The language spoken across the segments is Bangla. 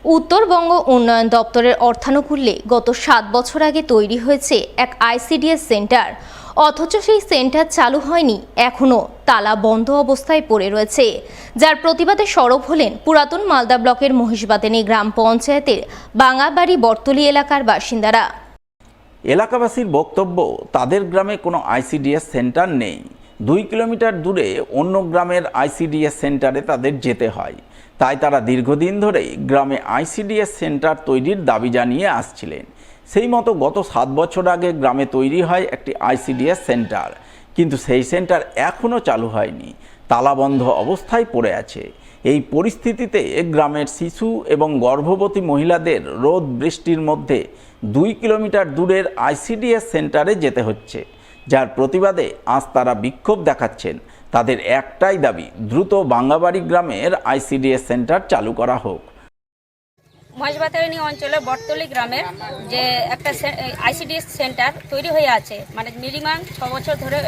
উত্তরবঙ্গ উন্নয়ন দপ্তরের অর্থানুকূল্যে গত 7 বছর আগে তৈরি হয়েছে এক আইসিডিএস সেন্টার, অথচ সেই সেন্টার চালু হয়নি, এখনও তালা বন্ধ অবস্থায় পড়ে রয়েছে, যার প্রতিবাদে সরব হলেন পুরাতন মালদা ব্লকের মহিষবাতেনী গ্রাম পঞ্চায়েতের বাঙাবাড়ি বর্তলি এলাকার বাসিন্দারা। এলাকাবাসীর বক্তব্য, তাদের গ্রামে কোনো আইসিডিএস সেন্টার নেই। 2 কিলোমিটার দূরে অন্য গ্রামের আইসিডিএস সেন্টারে তাদের যেতে হয়। তাই তারা দীর্ঘদিন ধরেই গ্রামে আইসিডিএস সেন্টার তৈরির দাবি জানিয়ে আসছিলেন। সেই মতো গত 7 বছর আগে গ্রামে তৈরি হয় একটি আইসিডিএস সেন্টার, কিন্তু সেই সেন্টার এখনও চালু হয়নি, তালাবন্ধ অবস্থায় পড়ে আছে। এই পরিস্থিতিতে গ্রামের শিশু এবং গর্ভবতী মহিলাদের রোদ বৃষ্টির মধ্যে 2 কিলোমিটার দূরের আইসিডিএস সেন্টারে যেতে হচ্ছে, যার প্রতিবাদে আজ তারা বিক্ষোভ দেখাচ্ছেন। তাদের একটাই দাবি, দ্রুত বাঙ্গাবাড়ি গ্রামের আইসিডিএস সেন্টার চালু করা হোক। মহেশবাতেনী অঞ্চলের বর্তলি গ্রামের যে একটা আইসিডিএস সেন্টার তৈরি হয়ে আছে, মানে মিনিমাম 6 বছর ধরে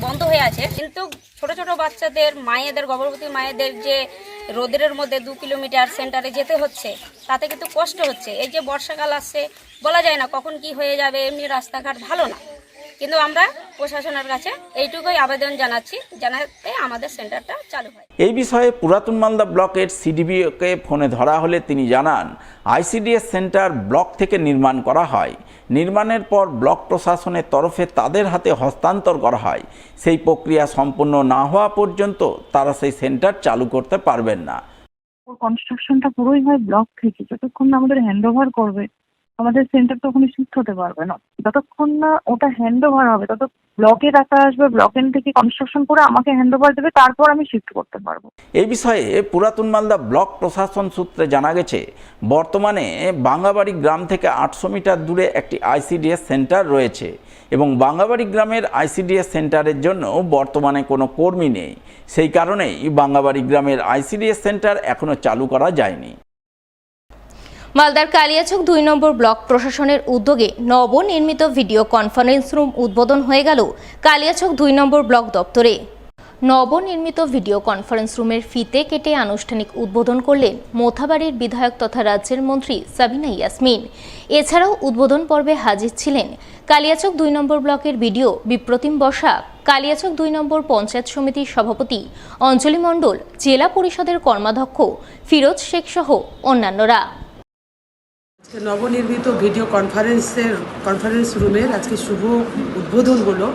বন্ধ হয়ে আছে, কিন্তু ছোট ছোট বাচ্চাদের মায়েদের, গর্ভবতী মায়েদের যে রোদের মধ্যে 2 কিলোমিটার সেন্টারে যেতে হচ্ছে, তাতে কিন্তু কষ্ট হচ্ছে। এই যে বর্ষাকাল আসছে, বলা যায় না কখন কি হয়ে যাবে, এমনি রাস্তাঘাট ভালো না, কিন্তু আমরা প্রশাসনের কাছে এইটুকুই আবেদন জানাচ্ছি, জানাতে আমাদের সেন্টারটা চালু হয়। এই বিষয়ে পুরাতন মালদা ব্লকের সিডিপিওকে ফোনে ধরা হলে তিনি জানান, আইসিডিএস সেন্টার ব্লক থেকে নির্মাণ করা হয়। নির্মাণের পর ব্লক প্রশাসনের তরফে তাদের হাতে হস্তান্তর করা হয়। সেই প্রক্রিয়া সম্পূর্ণ না হওয়া পর্যন্ত তারা সেই সেন্টার চালু করতে পারবেন না। কনস্ট্রাকশনটা পুরোই হয় ব্লক থেকে, যতক্ষণ না আমাদের হ্যান্ড ওভার করবে আমাদের সেন্টার তো ওখানে শিফট হতে পারবে না। যতক্ষণ না ওটা হ্যান্ড ওভার হবে তত ব্লকে টাকা আসবে, ব্লকের থেকে কনস্ট্রাকশন করে আমাকে হ্যান্ড ওভার দেবে, তারপর আমি শিফট করতে পারবো। এই বিষয়ে পুরাতন মালদা ব্লক প্রশাসন সূত্রে জানা গেছে, বর্তমানে বাঙ্গাবাড়ি গ্রাম থেকে 800 মিটার দূরে একটি আইসিডিএস সেন্টার রয়েছে এবং বাঙ্গাবাড়ি গ্রামের আইসিডিএস সেন্টারের জন্য বর্তমানে কোনো কর্মী নেই। সেই কারণেই বাঙ্গাবাড়ি গ্রামের আইসিডিএস সেন্টার এখনও চালু করা যায়নি। মালদার কালিয়াচক 2 নম্বর ব্লক প্রশাসনের উদ্যোগে নবনির্মিত ভিডিও কনফারেন্স রুম উদ্বোধন হয়ে গেল কালিয়াচক 2 নম্বর ব্লক দপ্তরে। নবনির্মিত ভিডিও কনফারেন্স রুমের ফিতে কেটে আনুষ্ঠানিক উদ্বোধন করলেন মোথাবাড়ির বিধায়ক তথা রাজ্যের মন্ত্রী সাবিনা ইয়াসমিন। এছাড়াও উদ্বোধন পর্বে হাজির ছিলেন কালিয়াচক 2 নম্বর ব্লকের বিডিও বিপ্রতিম বসাক, কালিয়াচক 2 নম্বর পঞ্চায়েত সমিতির সভাপতি অঞ্জলি মণ্ডল, জেলা পরিষদের কর্মাধ্যক্ষ ফিরোজ শেখ সহ অন্যান্যরা। নবনির্মিত ভিডিও কনফারেন্স রুমের আজকে শুভ উদ্বোধন হলো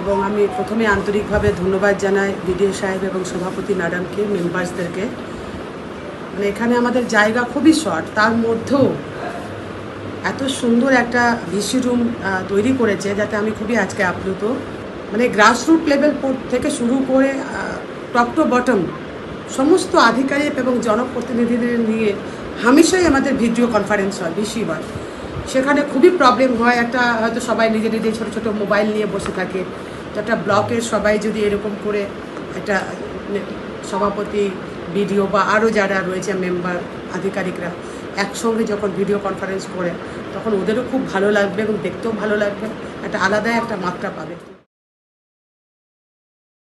এবং আমি প্রথমে আন্তরিকভাবে ধন্যবাদ জানাই বিডিও সাহেব এবং সভাপতি ম্যাডামকে, মেম্বার্সদেরকে। এখানে আমাদের জায়গা খুবই শর্ট, তার মধ্যেও এত সুন্দর একটা ভিসি রুম তৈরি করেছে, যাতে আমি খুবই আজকে আপ্লুত। গ্রাসরুট লেভেল থেকে শুরু করে টপ টু বটম সমস্ত আধিকারিক এবং জনপ্রতিনিধিদের নিয়ে হামেশাই আমাদের ভিডিও কনফারেন্স হয়, বেশি হয়। সেখানে খুবই প্রবলেম হয়, হয়তো সবাই নিজের ছোটো ছোটো মোবাইল নিয়ে বসে থাকে। তো একটা ব্লকের সবাই যদি এরকম করে একটা সভাপতি, বিডিও বা আরও যারা রয়েছে মেম্বার, আধিকারিকরা একসঙ্গে যখন ভিডিও কনফারেন্স করে, তখন ওদেরও খুব ভালো লাগবে এবং দেখতেও ভালো লাগবে, একটা আলাদা একটা মাত্রা পাবে।